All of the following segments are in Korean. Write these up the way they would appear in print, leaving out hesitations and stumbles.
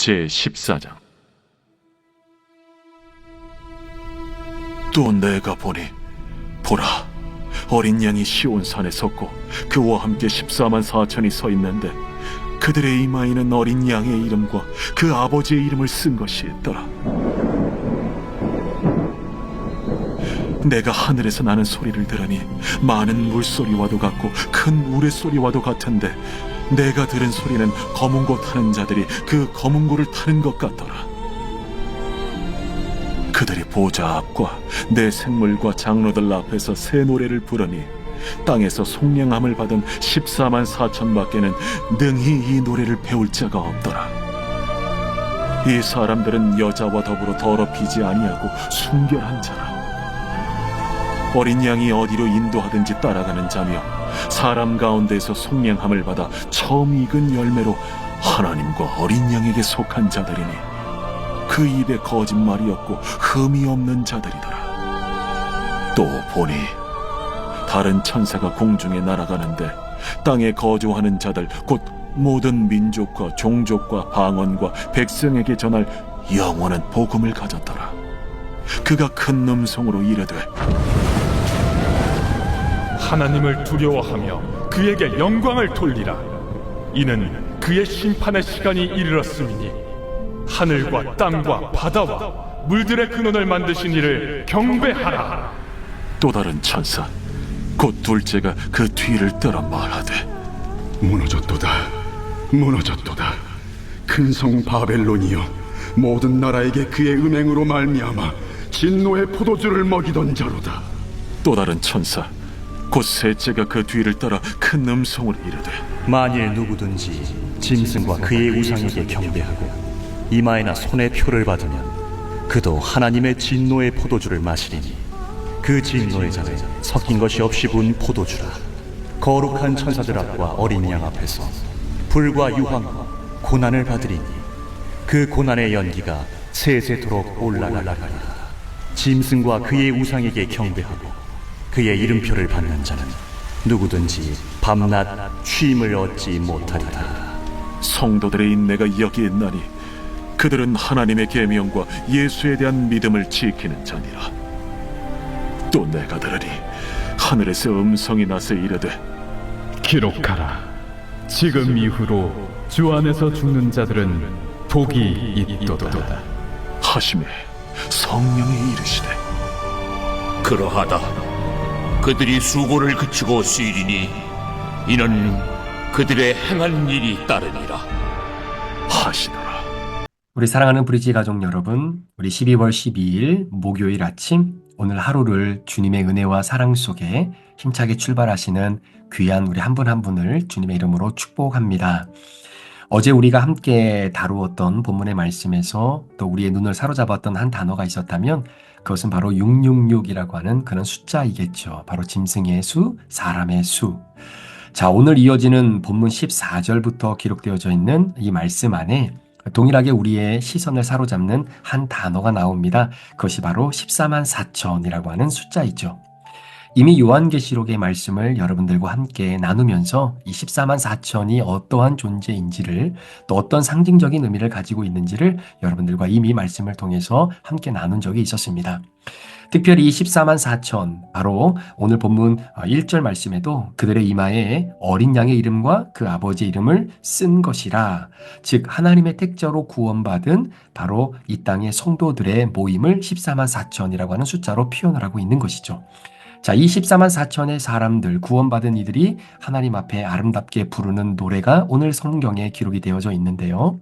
제14장. 또 내가 보니 보라, 어린 양이 시온산에 섰고 그와 함께 14만 4천이 서 있는데 그들의 이마에는 어린 양의 이름과 그 아버지의 이름을 쓴 것이 있더라. 내가 하늘에서 나는 소리를 들으니 많은 물소리와도 같고 큰 우레소리와도 같은데 내가 들은 소리는 검은 고 타는 자들이 그 검은 고를 타는 것 같더라. 그들이 보좌 앞과 내 생물과 장로들 앞에서 새 노래를 부르니 땅에서 속량함을 받은 14만 4천 밖에는 능히 이 노래를 배울 자가 없더라. 이 사람들은 여자와 더불어 더럽히지 아니하고 순결한 자라. 어린 양이 어디로 인도하든지 따라가는 자며 사람 가운데서 속량함을 받아 처음 익은 열매로 하나님과 어린 양에게 속한 자들이니 그 입에 거짓말이 없고 흠이 없는 자들이더라. 또 보니 다른 천사가 공중에 날아가는데 땅에 거주하는 자들 곧 모든 민족과 종족과 방언과 백성에게 전할 영원한 복음을 가졌더라. 그가 큰 음성으로 이르되 하나님을 두려워하며 그에게 영광을 돌리라. 이는 그의 심판의 시간이 이르렀음이니 하늘과 땅과 바다와 물들의 근원을 만드신 이를 경배하라. 또 다른 천사 곧 둘째가 그 뒤를 따라 말하되 무너졌도다, 무너졌도다. 큰 성 바벨론이여, 모든 나라에게 그의 음행으로 말미암아 진노의 포도주를 먹이던 자로다. 또 다른 천사 곧 셋째가 그 뒤를 따라 큰 음성으로 이르되 만일 누구든지 짐승과 그의 우상에게 경배하고 이마에나 손에 표를 받으면 그도 하나님의 진노의 포도주를 마시리니 그 진노의 잔에 섞인 것이 없이 부은 포도주라. 거룩한 천사들 앞과 어린 양 앞에서 불과 유황과 고난을 받으리니 그 고난의 연기가 세세토록 올라가리라. 짐승과 그의 우상에게 경배하고 그의 이름표를 받는 자는 누구든지 밤낮 쉼을 얻지 못하리라. 성도들의 인내가 여기에 있나니 그들은 하나님의 계명과 예수에 대한 믿음을 지키는 자니라. 또 내가 들으니 하늘에서 음성이 나서 이르되 기록하라. 지금 이후로 주 안에서 죽는 자들은 복이 있도다 하시매 성령이 이르시되 그러하다. 그들이 수고를 그치고 쉬리니 이는 그들의 행한 일이 따르니라 하시더라. 우리 사랑하는 브리지 가족 여러분, 우리 12월 12일 목요일 아침 오늘 하루를 주님의 은혜와 사랑 속에 힘차게 출발하시는 귀한 우리 한 분 한 분을 주님의 이름으로 축복합니다. 어제 우리가 함께 다루었던 본문의 말씀에서 또 우리의 눈을 사로잡았던 한 단어가 있었다면 그것은 바로 666이라고 하는 그런 숫자이겠죠. 바로 짐승의 수, 사람의 수. 자, 오늘 이어지는 본문 14절부터 기록되어져 있는 이 말씀 안에 동일하게 우리의 시선을 사로잡는 한 단어가 나옵니다. 그것이 바로 14만 4천이라고 하는 숫자이죠. 이미 요한계시록의 말씀을 여러분들과 함께 나누면서 이 14만 4천이 어떠한 존재인지를 또 어떤 상징적인 의미를 가지고 있는지를 여러분들과 이미 말씀을 통해서 함께 나눈 적이 있었습니다. 특별히 이 14만 4천, 바로 오늘 본문 1절 말씀에도 그들의 이마에 어린 양의 이름과 그 아버지의 이름을 쓴 것이라, 즉 하나님의 택자로 구원받은 바로 이 땅의 성도들의 모임을 14만 4천이라고 하는 숫자로 표현을 하고 있는 것이죠. 자, 이 14만 4천의 사람들, 구원받은 이들이 하나님 앞에 아름답게 부르는 노래가 오늘 성경에 기록이 되어져 있는데요.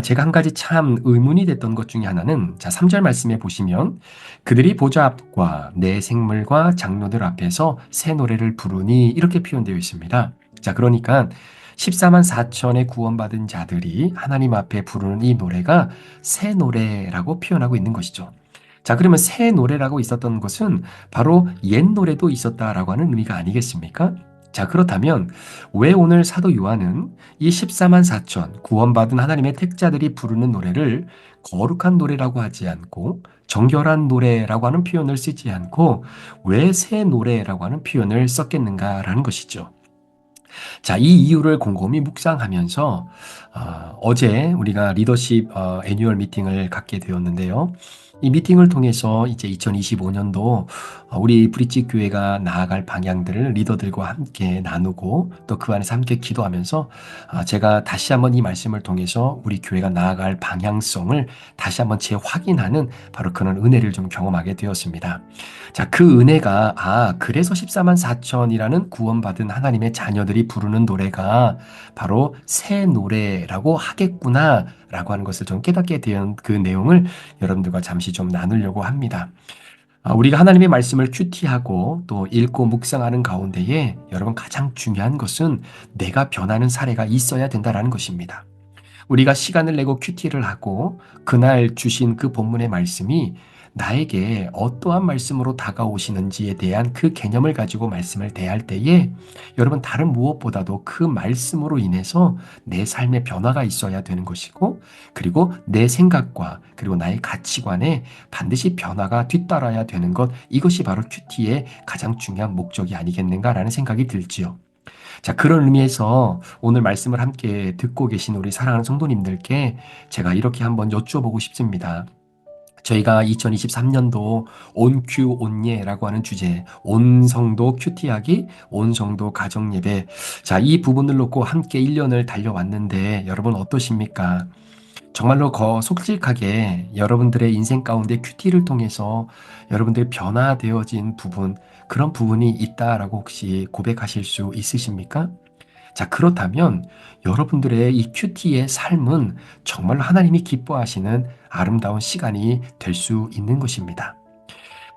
제가 한 가지 참 의문이 됐던 것 중에 하나는, 자, 3절 말씀에 보시면 그들이 보좌 앞과 내 생물과 장로들 앞에서 새 노래를 부르니 이렇게 표현되어 있습니다. 자, 그러니까 14만 4천의 구원받은 자들이 하나님 앞에 부르는 이 노래가 새 노래라고 표현하고 있는 것이죠. 자, 그러면 새 노래라고 있었던 것은 바로 옛 노래도 있었다라고 하는 의미가 아니겠습니까? 자, 그렇다면 왜 오늘 사도 요한은 이 14만 4천 구원받은 하나님의 택자들이 부르는 노래를 거룩한 노래라고 하지 않고 정결한 노래라고 하는 표현을 쓰지 않고 왜 새 노래라고 하는 표현을 썼겠는가라는 것이죠. 자, 이 이유를 곰곰이 묵상하면서 어제 우리가 리더십 애뉴얼 미팅을 갖게 되었는데요. 이 미팅을 통해서 이제 2025년도 우리 브릿지 교회가 나아갈 방향들을 리더들과 함께 나누고 또 그 안에서 함께 기도하면서 제가 다시 한번 이 말씀을 통해서 우리 교회가 나아갈 방향성을 다시 한번 재확인하는 바로 그런 은혜를 좀 경험하게 되었습니다. 자, 그 은혜가 그래서 14만 4천이라는 구원받은 하나님의 자녀들이 부르는 노래가 바로 새 노래라고 하겠구나라고 하는 것을 좀 깨닫게 된 그 내용을 여러분들과 잠시 좀 나누려고 합니다. 우리가 하나님의 말씀을 큐티하고 또 읽고 묵상하는 가운데에 여러분 가장 중요한 것은 내가 변하는 사례가 있어야 된다는 것입니다. 우리가 시간을 내고 큐티를 하고 그날 주신 그 본문의 말씀이 나에게 어떠한 말씀으로 다가오시는지에 대한 그 개념을 가지고 말씀을 대할 때에 여러분 다른 무엇보다도 그 말씀으로 인해서 내 삶의 변화가 있어야 되는 것이고 그리고 내 생각과 그리고 나의 가치관에 반드시 변화가 뒤따라야 되는 것 이것이 바로 큐티의 가장 중요한 목적이 아니겠는가라는 생각이 들지요. 자, 그런 의미에서 오늘 말씀을 함께 듣고 계신 우리 사랑하는 성도님들께 제가 이렇게 한번 여쭈어보고 싶습니다. 저희가 2023년도 온큐 온예라고 하는 주제, 온성도 큐티하기, 온성도 가정예배. 자, 이 부분을 놓고 함께 1년을 달려왔는데 여러분 어떠십니까? 정말로 솔직하게 여러분들의 인생 가운데 큐티를 통해서 여러분들이 변화되어진 부분, 그런 부분이 있다라고 혹시 고백하실 수 있으십니까? 자, 그렇다면 여러분들의 이 큐티의 삶은 정말로 하나님이 기뻐하시는 아름다운 시간이 될 수 있는 것입니다.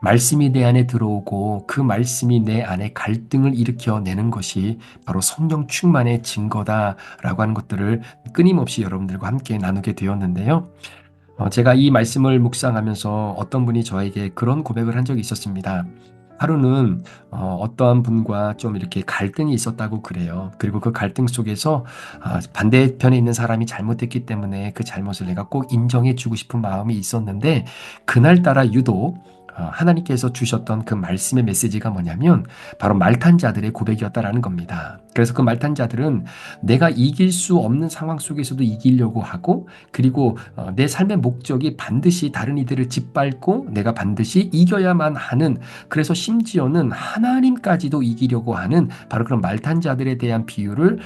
말씀이 내 안에 들어오고 그 말씀이 내 안에 갈등을 일으켜내는 것이 바로 성령 충만의 증거다라고 하는 것들을 끊임없이 여러분들과 함께 나누게 되었는데요. 제가 이 말씀을 묵상하면서 어떤 분이 저에게 그런 고백을 한 적이 있었습니다. 하루는 어떠한 분과 좀 이렇게 갈등이 있었다고 그래요. 그리고 그 갈등 속에서 반대편에 있는 사람이 잘못했기 때문에 그 잘못을 내가 꼭 인정해 주고 싶은 마음이 있었는데 그날따라 유독 하나님께서 주셨던 그 말씀의 메시지가 뭐냐면 바로 말탄자들의 고백이었다라는 겁니다. 그래서 그 말탄자들은 내가 이길 수 없는 상황 속에서도 이기려고 하고 그리고 내 삶의 목적이 반드시 다른 이들을 짓밟고 내가 반드시 이겨야만 하는 그래서 심지어는 하나님까지도 이기려고 하는 바로 그런 말탄자들에 대한 비유를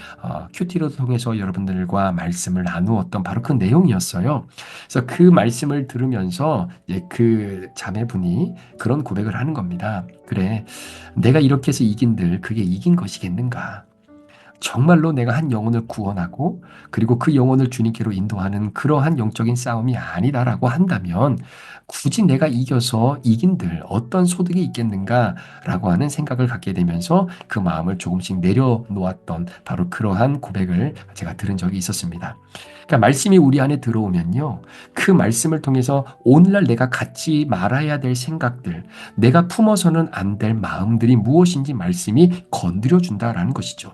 큐티를 통해서 여러분들과 말씀을 나누었던 바로 그 내용이었어요. 그래서 그 말씀을 들으면서 그 자매분이 그런 고백을 하는 겁니다. 그래, 내가 이렇게 해서 이긴들 그게 이긴 것이겠는가? 정말로 내가 한 영혼을 구원하고 그리고 그 영혼을 주님께로 인도하는 그러한 영적인 싸움이 아니다라고 한다면 굳이 내가 이겨서 이긴들 어떤 소득이 있겠는가라고 하는 생각을 갖게 되면서 그 마음을 조금씩 내려놓았던 바로 그러한 고백을 제가 들은 적이 있었습니다. 그러니까 말씀이 우리 안에 들어오면요. 그 말씀을 통해서 오늘날 내가 갖지 말아야 될 생각들, 내가 품어서는 안 될 마음들이 무엇인지 말씀이 건드려준다라는 것이죠.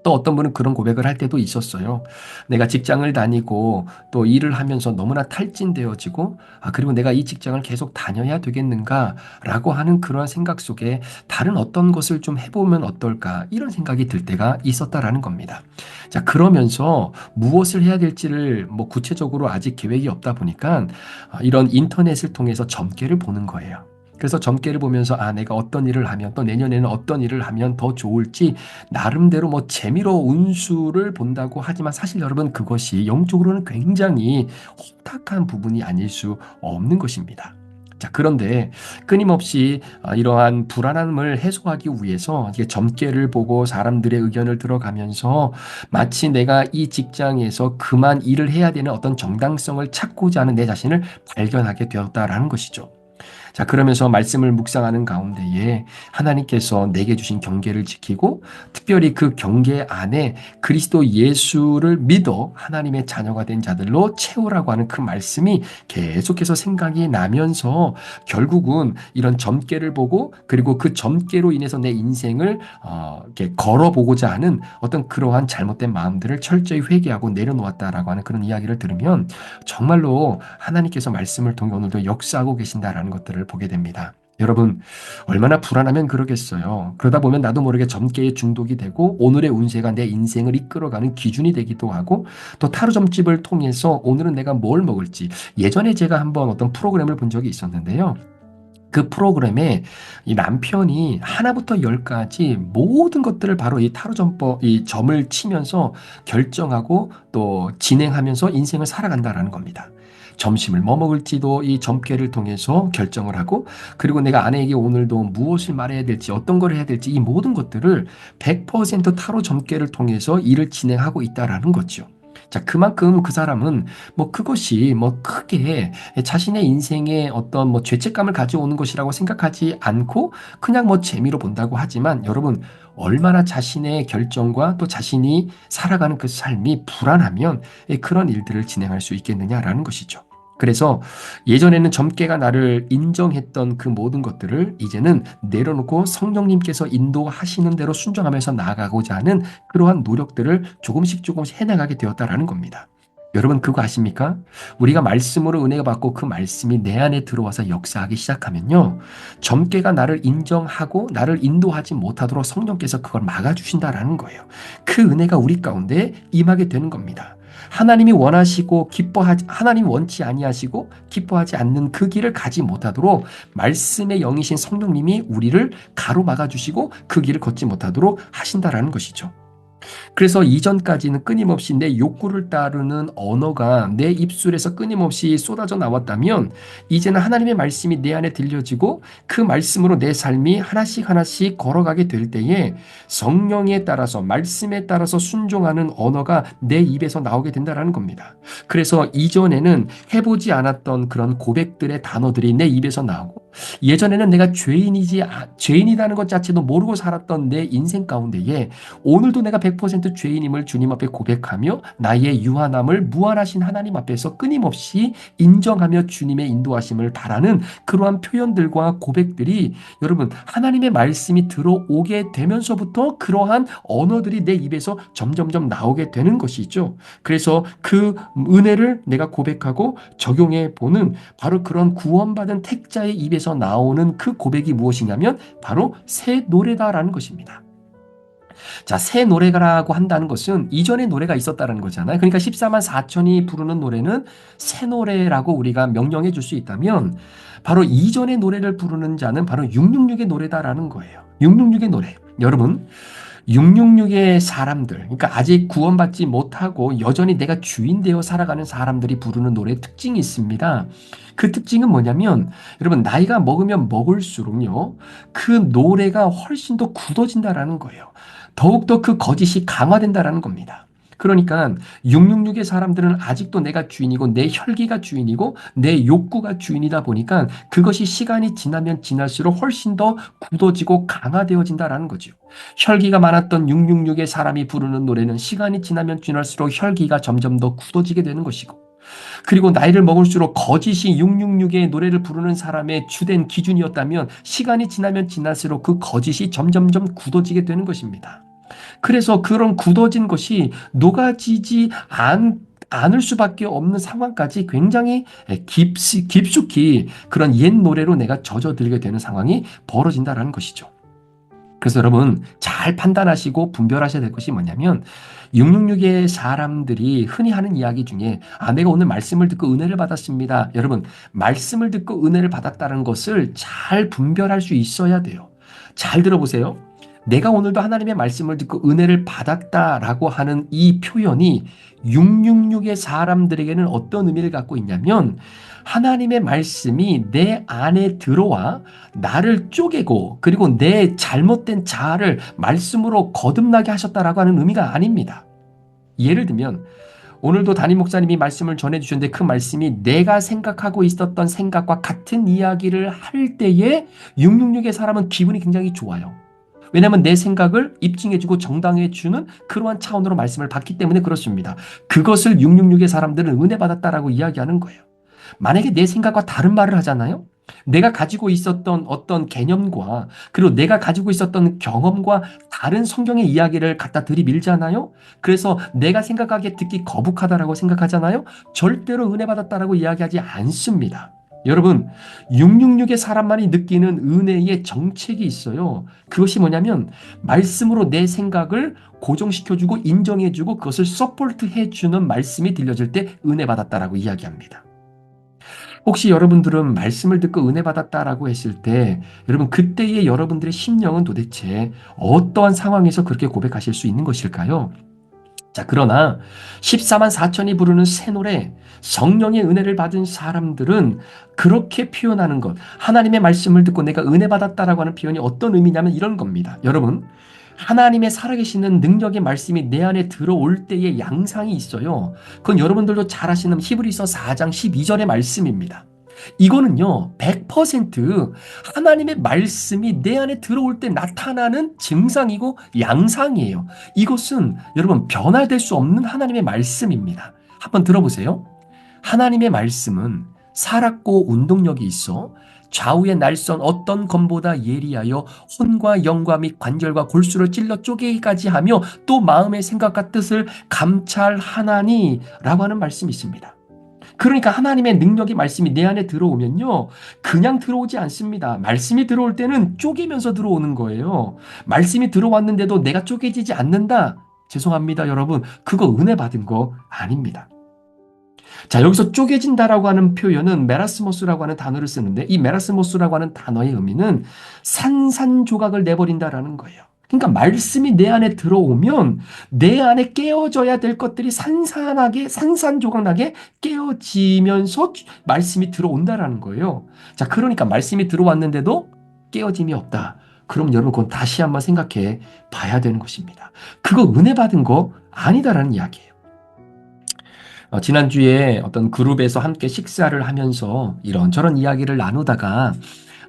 또 어떤 분은 그런 고백을 할 때도 있었어요. 내가 직장을 다니고 또 일을 하면서 너무나 탈진되어지고 그리고 내가 이 직장을 계속 다녀야 되겠는가라고 하는 그러한 생각 속에 다른 어떤 것을 좀 해보면 어떨까 이런 생각이 들 때가 있었다라는 겁니다. 자, 그러면서 무엇을 해야 될지를 구체적으로 아직 계획이 없다 보니까 이런 인터넷을 통해서 점괘를 보는 거예요. 그래서 점괘를 보면서 내가 어떤 일을 하면 또 내년에는 어떤 일을 하면 더 좋을지 나름대로 재미로 운수를 본다고 하지만 사실 여러분 그것이 영적으로는 굉장히 혼탁한 부분이 아닐 수 없는 것입니다. 자, 그런데 끊임없이 이러한 불안함을 해소하기 위해서 이게 점괘를 보고 사람들의 의견을 들어가면서 마치 내가 이 직장에서 그만 일을 해야 되는 어떤 정당성을 찾고자 하는 내 자신을 발견하게 되었다라는 것이죠. 자, 그러면서 말씀을 묵상하는 가운데에 하나님께서 내게 주신 경계를 지키고 특별히 그 경계 안에 그리스도 예수를 믿어 하나님의 자녀가 된 자들로 채우라고 하는 그 말씀이 계속해서 생각이 나면서 결국은 이런 점괘를 보고 그리고 그 점괘로 인해서 내 인생을 이렇게 걸어보고자 하는 어떤 그러한 잘못된 마음들을 철저히 회개하고 내려놓았다라고 하는 그런 이야기를 들으면 정말로 하나님께서 말씀을 통해 오늘도 역사하고 계신다라는 것들을 보게 됩니다. 여러분, 얼마나 불안하면 그러겠어요. 그러다 보면 나도 모르게 점괘에 중독이 되고 오늘의 운세가 내 인생을 이끌어가는 기준이 되기도 하고 또 타로 점집을 통해서 오늘은 내가 뭘 먹을지 예전에 제가 한번 어떤 프로그램을 본 적이 있었는데요. 그 프로그램에 이 남편이 하나부터 열까지 모든 것들을 바로 이 타로 점법, 이 점을 치면서 결정하고 또 진행하면서 인생을 살아간다라는 겁니다. 점심을 뭐 먹을지도 이 점괘를 통해서 결정을 하고 그리고 내가 아내에게 오늘도 무엇을 말해야 될지 어떤 걸 해야 될지 이 모든 것들을 100% 타로 점괘를 통해서 일을 진행하고 있다라는 거죠. 자, 그만큼 그 사람은 뭐 그것이 뭐 크게 자신의 인생에 어떤 뭐 죄책감을 가져오는 것이라고 생각하지 않고 그냥 뭐 재미로 본다고 하지만 여러분 얼마나 자신의 결정과 또 자신이 살아가는 그 삶이 불안하면 그런 일들을 진행할 수 있겠느냐라는 것이죠. 그래서 예전에는 점괘가 나를 인정했던 그 모든 것들을 이제는 내려놓고 성령님께서 인도하시는 대로 순종하면서 나아가고자 하는 그러한 노력들을 조금씩 해나가게 되었다라는 겁니다. 여러분 그거 아십니까? 우리가 말씀으로 은혜가 받고 그 말씀이 내 안에 들어와서 역사하기 시작하면요. 점괘가 나를 인정하고 나를 인도하지 못하도록 성령께서 그걸 막아주신다라는 거예요. 그 은혜가 우리 가운데 임하게 되는 겁니다. 하나님이 원하시고 하나님 원치 아니하시고 기뻐하지 않는 그 길을 가지 못하도록 말씀의 영이신 성령님이 우리를 가로막아 주시고 그 길을 걷지 못하도록 하신다라는 것이죠. 그래서 이전까지는 끊임없이 내 욕구를 따르는 언어가 내 입술에서 끊임없이 쏟아져 나왔다면 이제는 하나님의 말씀이 내 안에 들려지고 그 말씀으로 내 삶이 하나씩 걸어가게 될 때에 성령에 따라서 말씀에 따라서 순종하는 언어가 내 입에서 나오게 된다는 겁니다. 그래서 이전에는 해보지 않았던 그런 고백들의 단어들이 내 입에서 나오고 예전에는 내가 죄인이라는 것 자체도 모르고 살았던 내 인생 가운데에 오늘도 내가 100% 죄인임을 주님 앞에 고백하며 나의 유한함을 무한하신 하나님 앞에서 끊임없이 인정하며 주님의 인도하심을 바라는 그러한 표현들과 고백들이 여러분 하나님의 말씀이 들어오게 되면서부터 그러한 언어들이 내 입에서 점점점 나오게 되는 것이죠. 그래서 그 은혜를 내가 고백하고 적용해 보는 바로 그런 구원받은 택자의 입에서 나오는 그 고백이 무엇이냐면 바로 새 노래다라는 것입니다. 자, 새 노래라고 한다는 것은 이전에 노래가 있었다는 거잖아요. 그러니까 14만 4천이 부르는 노래는 새 노래라고 우리가 명령해 줄 수 있다면 바로 이전의 노래를 부르는 자는 바로 666의 노래다라는 거예요. 666의 노래. 여러분 666의 사람들, 그러니까 아직 구원받지 못하고 여전히 내가 주인 되어 살아가는 사람들이 부르는 노래의 특징이 있습니다. 그 특징은 뭐냐면 여러분 나이가 먹으면 먹을수록요 그 노래가 훨씬 더 굳어진다라는 거예요. 더욱더 그 거짓이 강화된다라는 겁니다. 그러니까 666의 사람들은 아직도 내가 주인이고 내 혈기가 주인이고 내 욕구가 주인이다 보니까 그것이 시간이 지나면 지날수록 훨씬 더 굳어지고 강화되어진다라는 거죠. 혈기가 많았던 666의 사람이 부르는 노래는 시간이 지나면 지날수록 혈기가 점점 더 굳어지게 되는 것이고 그리고 나이를 먹을수록 거짓이 666의 노래를 부르는 사람의 주된 기준이었다면 시간이 지나면 지날수록 그 거짓이 점점점 굳어지게 되는 것입니다. 그래서 그런 굳어진 것이 녹아지지 않을 수밖에 없는 상황까지 굉장히 깊숙이 그런 옛 노래로 내가 젖어들게 되는 상황이 벌어진다는 것이죠. 그래서 여러분 잘 판단하시고 분별하셔야 될 것이 뭐냐면 666의 사람들이 흔히 하는 이야기 중에 내가 오늘 말씀을 듣고 은혜를 받았습니다. 여러분 말씀을 듣고 은혜를 받았다는 것을 잘 분별할 수 있어야 돼요. 잘 들어보세요. 내가 오늘도 하나님의 말씀을 듣고 은혜를 받았다라고 하는 이 표현이 666의 사람들에게는 어떤 의미를 갖고 있냐면 하나님의 말씀이 내 안에 들어와 나를 쪼개고 그리고 내 잘못된 자아를 말씀으로 거듭나게 하셨다라고 하는 의미가 아닙니다. 예를 들면 오늘도 담임 목사님이 말씀을 전해주셨는데 그 말씀이 내가 생각하고 있었던 생각과 같은 이야기를 할 때에 666의 사람은 기분이 굉장히 좋아요. 왜냐하면 내 생각을 입증해주고 정당해주는 그러한 차원으로 말씀을 받기 때문에 그렇습니다. 그것을 666의 사람들은 은혜 받았다라고 이야기하는 거예요. 만약에 내 생각과 다른 말을 하잖아요. 내가 가지고 있었던 어떤 개념과 그리고 내가 가지고 있었던 경험과 다른 성경의 이야기를 갖다 들이밀잖아요. 그래서 내가 생각하기에 듣기 거북하다라고 생각하잖아요. 절대로 은혜 받았다라고 이야기하지 않습니다. 여러분, 666의 사람만이 느끼는 은혜의 정책이 있어요. 그것이 뭐냐면 말씀으로 내 생각을 고정시켜주고 인정해주고 그것을 서포트해주는 말씀이 들려질 때 은혜 받았다라고 이야기합니다. 혹시 여러분들은 말씀을 듣고 은혜 받았다라고 했을 때 여러분 그때의 여러분들의 심령은 도대체 어떠한 상황에서 그렇게 고백하실 수 있는 것일까요? 자, 그러나 14만 4천이 부르는 새 노래, 성령의 은혜를 받은 사람들은 그렇게 표현하는 것, 하나님의 말씀을 듣고 내가 은혜 받았다라고 하는 표현이 어떤 의미냐면 이런 겁니다. 여러분, 하나님의 살아계시는 능력의 말씀이 내 안에 들어올 때의 양상이 있어요. 그건 여러분들도 잘 아시는 히브리서 4장 12절의 말씀입니다. 이거는요, 100% 하나님의 말씀이 내 안에 들어올 때 나타나는 증상이고 양상이에요. 이것은 여러분 변화될 수 없는 하나님의 말씀입니다. 한번 들어보세요. 하나님의 말씀은 살았고 운동력이 있어 좌우의 날선 어떤 검보다 예리하여 혼과 영과 및 관절과 골수를 찔러 쪼개기까지 하며 또 마음의 생각과 뜻을 감찰하나니 라고 하는 말씀이 있습니다. 그러니까 하나님의 능력의 말씀이 내 안에 들어오면요, 그냥 들어오지 않습니다. 말씀이 들어올 때는 쪼개면서 들어오는 거예요. 말씀이 들어왔는데도 내가 쪼개지지 않는다. 죄송합니다, 여러분. 그거 은혜 받은 거 아닙니다. 자, 여기서 쪼개진다라고 하는 표현은 메라스모스라고 하는 단어를 쓰는데 이 메라스모스라고 하는 단어의 의미는 산산조각을 내버린다라는 거예요. 그러니까 말씀이 내 안에 들어오면 내 안에 깨어져야 될 것들이 산산하게 산산조각나게 깨어지면서 말씀이 들어온다라는 거예요. 자, 그러니까 말씀이 들어왔는데도 깨어짐이 없다. 그럼 여러분 그건 다시 한번 생각해 봐야 되는 것입니다. 그거 은혜 받은 거 아니다라는 이야기예요. 지난주에 어떤 그룹에서 함께 식사를 하면서 이런저런 이야기를 나누다가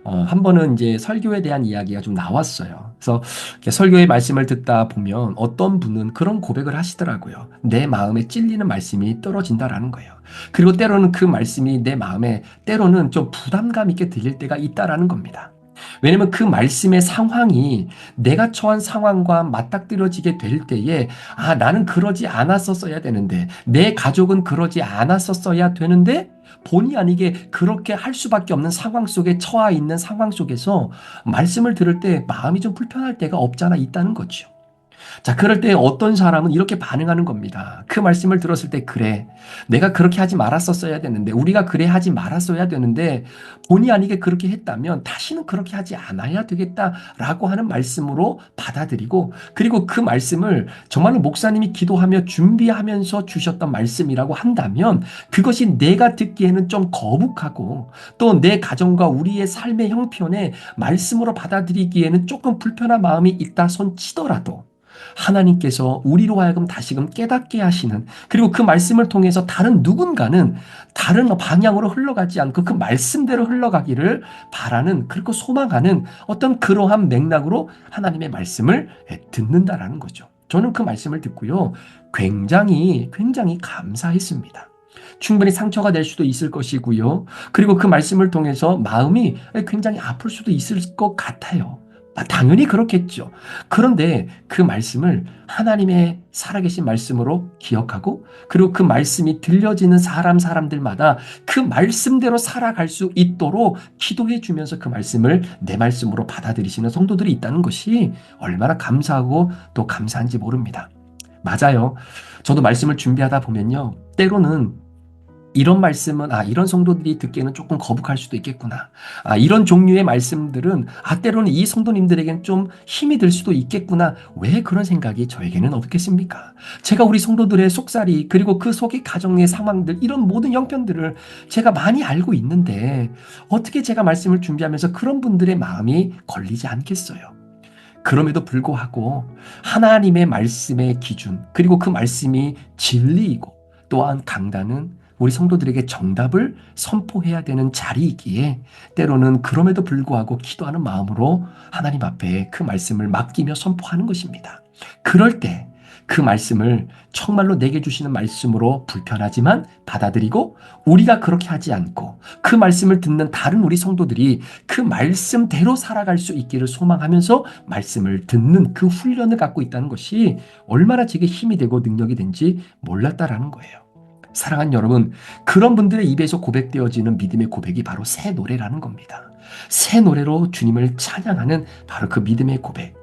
한 번은 이제 설교에 대한 이야기가 좀 나왔어요. 그래서 설교의 말씀을 듣다 보면 어떤 분은 그런 고백을 하시더라고요. 내 마음에 찔리는 말씀이 떨어진다라는 거예요. 그리고 때로는 그 말씀이 내 마음에 때로는 좀 부담감 있게 들릴 때가 있다라는 겁니다. 왜냐면 그 말씀의 상황이 내가 처한 상황과 맞닥뜨려지게 될 때에 나는 그러지 않았었어야 되는데 내 가족은 그러지 않았었어야 되는데 본의 아니게 그렇게 할 수밖에 없는 상황 속에 처해 있는 상황 속에서 말씀을 들을 때 마음이 좀 불편할 때가 없잖아 있다는 거죠. 자, 그럴 때 어떤 사람은 이렇게 반응하는 겁니다. 그 말씀을 들었을 때 그래, 내가 그렇게 하지 말았었어야 되는데 우리가 그래 하지 말았어야 되는데 본의 아니게 그렇게 했다면 다시는 그렇게 하지 않아야 되겠다라고 하는 말씀으로 받아들이고 그리고 그 말씀을 정말로 목사님이 기도하며 준비하면서 주셨던 말씀이라고 한다면 그것이 내가 듣기에는 좀 거북하고 또 내 가정과 우리의 삶의 형편에 말씀으로 받아들이기에는 조금 불편한 마음이 있다 손 치더라도 하나님께서 우리로 하여금 다시금 깨닫게 하시는 그리고 그 말씀을 통해서 다른 누군가는 다른 방향으로 흘러가지 않고 그 말씀대로 흘러가기를 바라는 그리고 소망하는 어떤 그러한 맥락으로 하나님의 말씀을 듣는다라는 거죠. 저는 그 말씀을 듣고요. 굉장히 감사했습니다. 충분히 상처가 될 수도 있을 것이고요. 그리고 그 말씀을 통해서 마음이 굉장히 아플 수도 있을 것 같아요. 당연히 그렇겠죠. 그런데 그 말씀을 하나님의 살아계신 말씀으로 기억하고 그리고 그 말씀이 들려지는 사람들마다 그 말씀대로 살아갈 수 있도록 기도해 주면서 그 말씀을 내 말씀으로 받아들이시는 성도들이 있다는 것이 얼마나 감사하고 또 감사한지 모릅니다. 맞아요. 저도 말씀을 준비하다 보면요. 때로는 이런 말씀은 이런 성도들이 듣기에는 조금 거북할 수도 있겠구나. 이런 종류의 말씀들은 때로는 이 성도님들에게는 좀 힘이 들 수도 있겠구나. 왜 그런 생각이 저에게는 없겠습니까? 제가 우리 성도들의 속살이 그리고 그 속의 가정의 상황들 이런 모든 형편들을 제가 많이 알고 있는데 어떻게 제가 말씀을 준비하면서 그런 분들의 마음이 걸리지 않겠어요? 그럼에도 불구하고 하나님의 말씀의 기준 그리고 그 말씀이 진리이고 또한 강단은 우리 성도들에게 정답을 선포해야 되는 자리이기에 때로는 그럼에도 불구하고 기도하는 마음으로 하나님 앞에 그 말씀을 맡기며 선포하는 것입니다. 그럴 때 그 말씀을 정말로 내게 주시는 말씀으로 불편하지만 받아들이고 우리가 그렇게 하지 않고 그 말씀을 듣는 다른 우리 성도들이 그 말씀대로 살아갈 수 있기를 소망하면서 말씀을 듣는 그 훈련을 갖고 있다는 것이 얼마나 제게 힘이 되고 능력이 된지 몰랐다라는 거예요. 사랑하는 여러분, 그런 분들의 입에서 고백되어지는 믿음의 고백이 바로 새 노래라는 겁니다. 새 노래로 주님을 찬양하는 바로 그 믿음의 고백.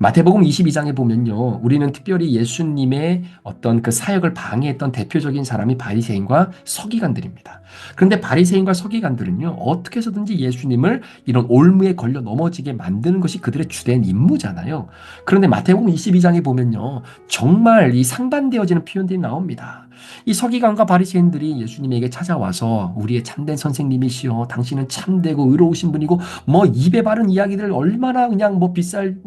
마태복음 22장에 보면요, 우리는 특별히 예수님의 어떤 그 사역을 방해했던 대표적인 사람이 바리새인과 서기관들입니다. 그런데 바리새인과 서기관들은요, 어떻게 해서든지 예수님을 이런 올무에 걸려 넘어지게 만드는 것이 그들의 주된 임무잖아요. 그런데 마태복음 22장에 보면요, 정말 이 상반되어지는 표현들이 나옵니다. 이 서기관과 바리새인들이 예수님에게 찾아와서 우리의 참된 선생님이시여, 당신은 참되고 의로우신 분이고 뭐 입에 바른 이야기들 얼마나 그냥 뭐 비쌀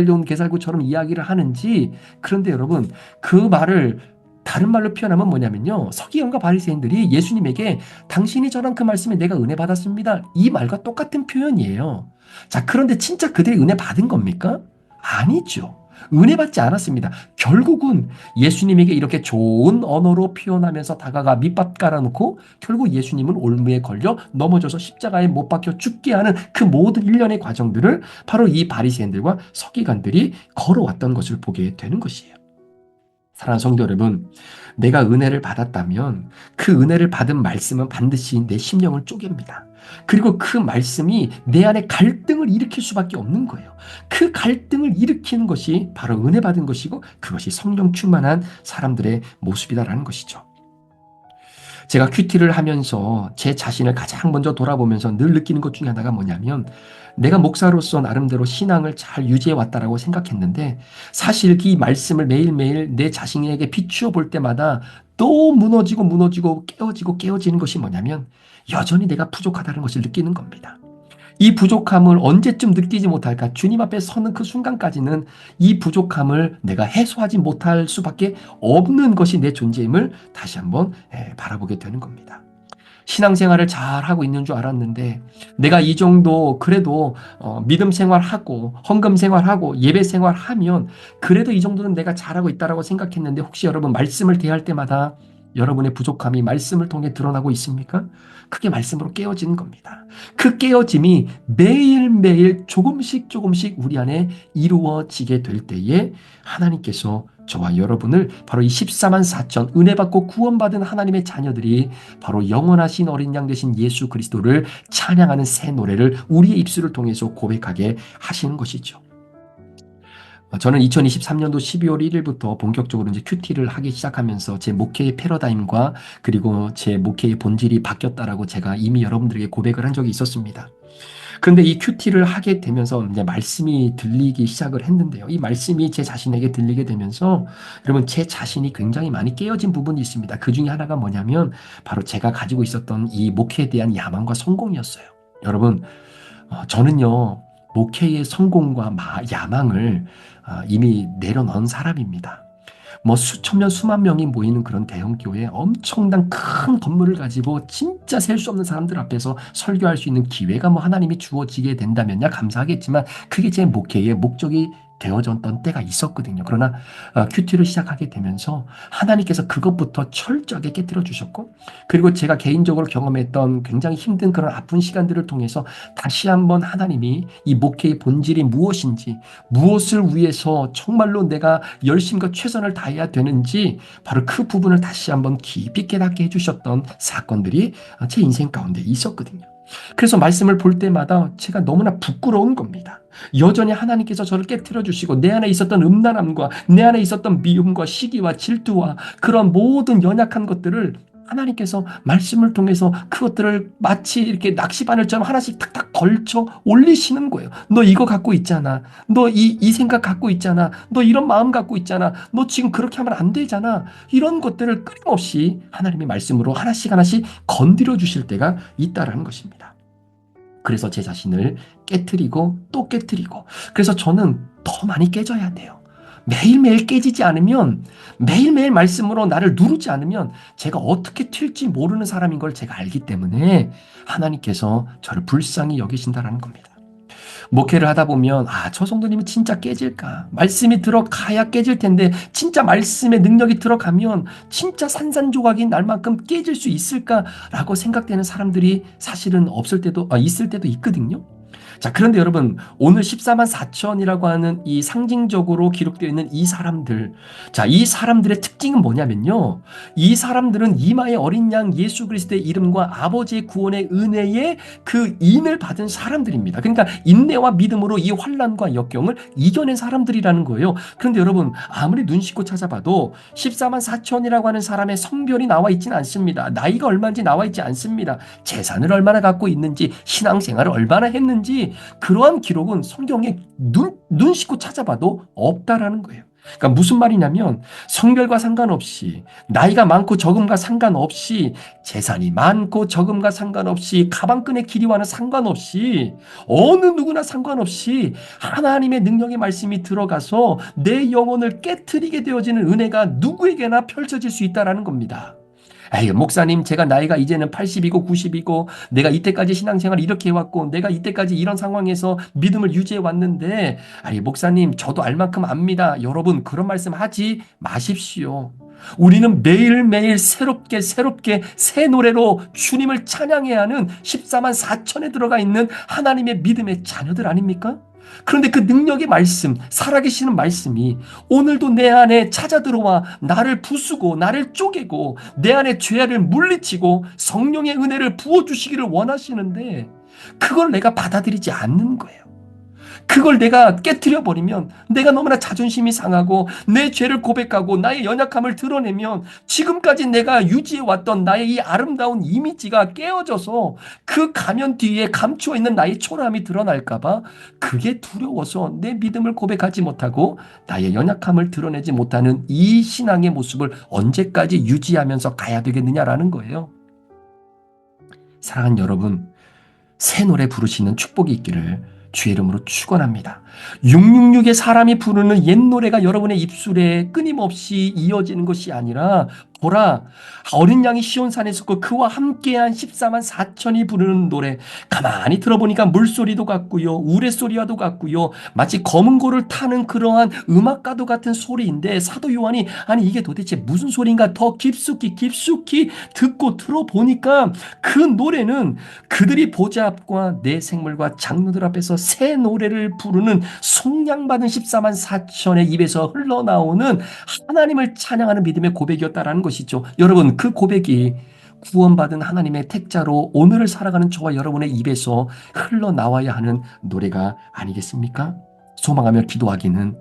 돈 개살구처럼 이야기를 하는지. 그런데 여러분, 그 말을 다른 말로 표현하면 뭐냐면요, 서기관과 바리새인들이 예수님에게 당신이 전한 그 말씀에 내가 은혜 받았습니다, 이 말과 똑같은 표현이에요. 자, 그런데 진짜 그들이 은혜 받은 겁니까? 아니죠. 은혜 받지 않았습니다. 결국은 예수님에게 이렇게 좋은 언어로 표현하면서 다가가 밑밥 깔아놓고 결국 예수님은 올무에 걸려 넘어져서 십자가에 못 박혀 죽게 하는 그 모든 일련의 과정들을 바로 이 바리새인들과 서기관들이 걸어왔던 것을 보게 되는 것이에요. 사랑하는 성도 여러분, 내가 은혜를 받았다면 그 은혜를 받은 말씀은 반드시 내 심령을 쪼갭니다. 그리고 그 말씀이 내 안에 갈등을 일으킬 수밖에 없는 거예요. 그 갈등을 일으키는 것이 바로 은혜 받은 것이고 그것이 성령 충만한 사람들의 모습이다라는 것이죠. 제가 큐티를 하면서 제 자신을 가장 먼저 돌아보면서 늘 느끼는 것 중에 하나가 뭐냐면, 내가 목사로서 나름대로 신앙을 잘 유지해 왔다라고 생각했는데 사실 이 말씀을 매일매일 내 자신에게 비추어 볼 때마다 또 무너지고 깨어지는 것이 뭐냐면, 여전히 내가 부족하다는 것을 느끼는 겁니다. 이 부족함을 언제쯤 느끼지 못할까? 주님 앞에 서는 그 순간까지는 이 부족함을 내가 해소하지 못할 수밖에 없는 것이 내 존재임을 다시 한번 바라보게 되는 겁니다. 신앙생활을 잘 하고 있는 줄 알았는데 내가 이 정도 그래도 믿음 생활하고 헌금 생활하고 예배 생활하면 그래도 이 정도는 내가 잘하고 있다라고 생각했는데, 혹시 여러분 말씀을 대할 때마다 여러분의 부족함이 말씀을 통해 드러나고 있습니까? 그게 말씀으로 깨어지는 겁니다. 그 깨어짐이 매일매일 조금씩 우리 안에 이루어지게 될 때에 하나님께서 저와 여러분을 바로 이 14만 4천 은혜 받고 구원받은 하나님의 자녀들이 바로 영원하신 어린 양 되신 예수 그리스도를 찬양하는 새 노래를 우리의 입술을 통해서 고백하게 하시는 것이죠. 저는 2023년도 12월 1일부터 본격적으로 이제 큐티를 하기 시작하면서 제 목회의 패러다임과 그리고 제 목회의 본질이 바뀌었다라고 제가 이미 여러분들에게 고백을 한 적이 있었습니다. 그런데 이 큐티를 하게 되면서 이제 말씀이 들리기 시작을 했는데요. 이 말씀이 제 자신에게 들리게 되면서 여러분, 제 자신이 굉장히 많이 깨어진 부분이 있습니다. 그 중에 하나가 뭐냐면 바로 제가 가지고 있었던 이 목회에 대한 야망과 성공이었어요. 여러분, 저는요, 목회의 성공과 야망을 이미 내려놓은 사람입니다. 뭐 수천 명, 수만 명이 모이는 그런 대형 교회에 엄청난 큰 건물을 가지고 진짜 셀 수 없는 사람들 앞에서 설교할 수 있는 기회가 뭐 하나님이 주어지게 된다면야 감사하겠지만 그게 제 목회의 목적이 되어졌던 때가 있었거든요. 그러나 큐티를 시작하게 되면서 하나님께서 그것부터 철저하게 깨뜨려 주셨고, 그리고 제가 개인적으로 경험했던 굉장히 힘든 그런 아픈 시간들을 통해서 다시 한번 하나님이 이 목회의 본질이 무엇인지, 무엇을 위해서 정말로 내가 열심과 최선을 다해야 되는지 바로 그 부분을 다시 한번 깊이 깨닫게 해주셨던 사건들이 제 인생 가운데 있었거든요. 그래서 말씀을 볼 때마다 제가 너무나 부끄러운 겁니다. 여전히 하나님께서 저를 깨트려 주시고 내 안에 있었던 음란함과 내 안에 있었던 미움과 시기와 질투와 그런 모든 연약한 것들을 하나님께서 말씀을 통해서 그것들을 마치 이렇게 낚시바늘처럼 하나씩 탁탁 걸쳐 올리시는 거예요. 너 이거 갖고 있잖아. 너 이 생각 갖고 있잖아. 너 이런 마음 갖고 있잖아. 너 지금 그렇게 하면 안 되잖아. 이런 것들을 끊임없이 하나님의 말씀으로 하나씩 건드려 주실 때가 있다라는 것입니다. 그래서 제 자신을 깨트리고 또 깨트리고, 그래서 저는 더 많이 깨져야 돼요. 매일매일 깨지지 않으면, 매일매일 말씀으로 나를 누르지 않으면 제가 어떻게 튈지 모르는 사람인 걸 제가 알기 때문에 하나님께서 저를 불쌍히 여기신다라는 겁니다. 목회를 하다 보면 저 성도님이 진짜 깨질까? 말씀이 들어가야 깨질 텐데 진짜 말씀의 능력이 들어가면 진짜 산산조각이 날 만큼 깨질 수 있을까라고 생각되는 사람들이 사실은 있을 때도 있거든요. 자, 그런데 여러분, 오늘 14만 4천이라고 하는 이 상징적으로 기록되어 있는 이 사람들, 자, 이 사람들의 특징은 뭐냐면요. 이 사람들은 이마에 어린 양 예수 그리스도의 이름과 아버지의 구원의 은혜의 그 인을 받은 사람들입니다. 그러니까 인내와 믿음으로 이 환난과 역경을 이겨낸 사람들이라는 거예요. 그런데 여러분, 아무리 눈 씻고 찾아봐도 14만 4천이라고 하는 사람의 성별이 나와 있지는 않습니다. 나이가 얼마인지 나와 있지 않습니다. 재산을 얼마나 갖고 있는지, 신앙생활을 얼마나 했는지, 그러한 기록은 성경에 눈 씻고 찾아봐도 없다라는 거예요. 그러니까 무슨 말이냐면 성별과 상관없이, 나이가 많고 적음과 상관없이, 재산이 많고 적음과 상관없이, 가방끈의 길이와는 상관없이, 어느 누구나 상관없이 하나님의 능력의 말씀이 들어가서 내 영혼을 깨트리게 되어지는 은혜가 누구에게나 펼쳐질 수 있다라는 겁니다. 에이, 목사님, 제가 나이가 이제는 80이고 90이고 내가 이때까지 신앙생활을 이렇게 해왔고 내가 이때까지 이런 상황에서 믿음을 유지해 왔는데, 아이, 목사님, 저도 알 만큼 압니다. 여러분, 그런 말씀 하지 마십시오. 우리는 매일매일 새롭게 새 노래로 주님을 찬양해야 하는 14만 4천에 들어가 있는 하나님의 믿음의 자녀들 아닙니까? 그런데 그 능력의 말씀, 살아계시는 말씀이 오늘도 내 안에 찾아 들어와 나를 부수고 나를 쪼개고 내 안에 죄를 물리치고 성령의 은혜를 부어주시기를 원하시는데, 그걸 내가 받아들이지 않는 거예요. 그걸 내가 깨트려 버리면, 내가 너무나 자존심이 상하고 내 죄를 고백하고 나의 연약함을 드러내면 지금까지 내가 유지해왔던 나의 이 아름다운 이미지가 깨어져서 그 가면 뒤에 감추어 있는 나의 초라함이 드러날까봐 그게 두려워서 내 믿음을 고백하지 못하고 나의 연약함을 드러내지 못하는 이 신앙의 모습을 언제까지 유지하면서 가야 되겠느냐라는 거예요. 사랑하는 여러분, 새 노래 부르시는 축복이 있기를 주의 이름으로 축원합니다. 666의 사람이 부르는 옛 노래가 여러분의 입술에 끊임없이 이어지는 것이 아니라, 보라, 어린 양이 시온산에 섰고 그와 함께한 14만 4천이 부르는 노래, 가만히 들어보니까 물소리도 같고요, 우레소리와도 같고요, 마치 검은 고를 타는 그러한 음악가도 같은 소리인데, 사도 요한이 아니 이게 도대체 무슨 소리인가 더 깊숙이 듣고 들어보니까 그 노래는 그들이 보좌 앞과 내 생물과 장로들 앞에서 새 노래를 부르는 속량받은 14만 4천의 입에서 흘러나오는 하나님을 찬양하는 믿음의 고백이었다라는 것이죠. 여러분, 그 고백이 구원받은 하나님의 택자로 오늘을 살아가는 저와 여러분의 입에서 흘러나와야 하는 노래가 아니겠습니까? 소망하며 기도하기는,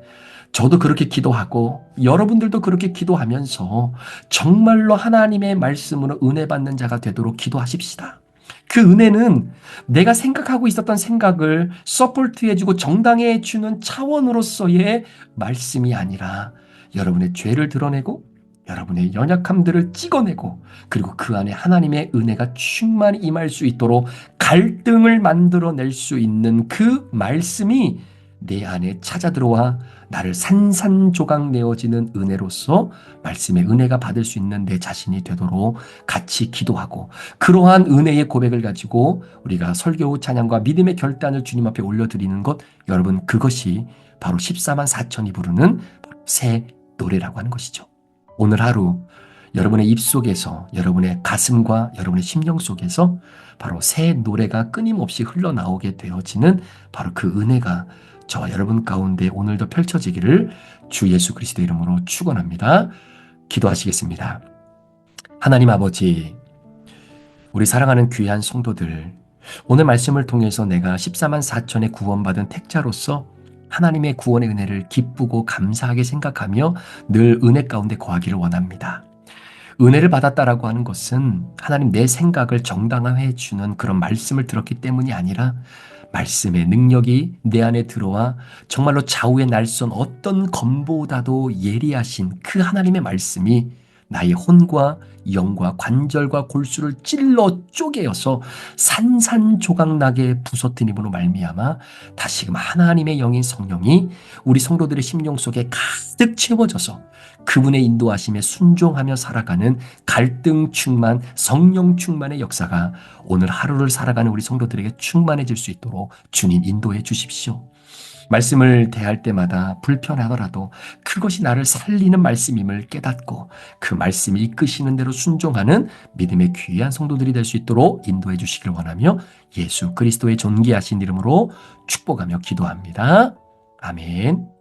저도 그렇게 기도하고 여러분들도 그렇게 기도하면서 정말로 하나님의 말씀으로 은혜 받는 자가 되도록 기도하십시다. 그 은혜는 내가 생각하고 있었던 생각을 서포트해주고 정당해주는 차원으로서의 말씀이 아니라, 여러분의 죄를 드러내고 여러분의 연약함들을 찍어내고, 그리고 그 안에 하나님의 은혜가 충만히 임할 수 있도록 갈등을 만들어낼 수 있는 그 말씀이 내 안에 찾아 들어와 나를 산산조각 내어지는 은혜로서 말씀의 은혜가 받을 수 있는 내 자신이 되도록 같이 기도하고, 그러한 은혜의 고백을 가지고 우리가 설교 후 찬양과 믿음의 결단을 주님 앞에 올려드리는 것, 여러분, 그것이 바로 14만 4천이 부르는 새 노래라고 하는 것이죠. 오늘 하루 여러분의 입속에서, 여러분의 가슴과 여러분의 심령 속에서 바로 새 노래가 끊임없이 흘러나오게 되어지는 바로 그 은혜가 저와 여러분 가운데 오늘도 펼쳐지기를 주 예수 그리스도 이름으로 축원합니다. 기도하시겠습니다. 하나님 아버지, 우리 사랑하는 귀한 성도들, 오늘 말씀을 통해서 내가 14만 4천의 구원받은 택자로서 하나님의 구원의 은혜를 기쁘고 감사하게 생각하며 늘 은혜 가운데 거하기를 원합니다. 은혜를 받았다라고 하는 것은 하나님 내 생각을 정당화해 주는 그런 말씀을 들었기 때문이 아니라, 말씀의 능력이 내 안에 들어와 정말로 좌우의 날선 어떤 검보다도 예리하신 그 하나님의 말씀이 나의 혼과 영과 관절과 골수를 찔러 쪼개어서 산산조각나게 부서뜨림으로 말미암아 다시금 하나님의 영인 성령이 우리 성도들의 심령 속에 가득 채워져서 그분의 인도하심에 순종하며 살아가는 갈등 충만, 성령 충만의 역사가 오늘 하루를 살아가는 우리 성도들에게 충만해질 수 있도록 주님 인도해 주십시오. 말씀을 대할 때마다 불편하더라도 그것이 나를 살리는 말씀임을 깨닫고 그 말씀이 이끄시는 대로 순종하는 믿음의 귀한 성도들이 될 수 있도록 인도해 주시길 원하며 예수 그리스도의 존귀하신 이름으로 축복하며 기도합니다. 아멘.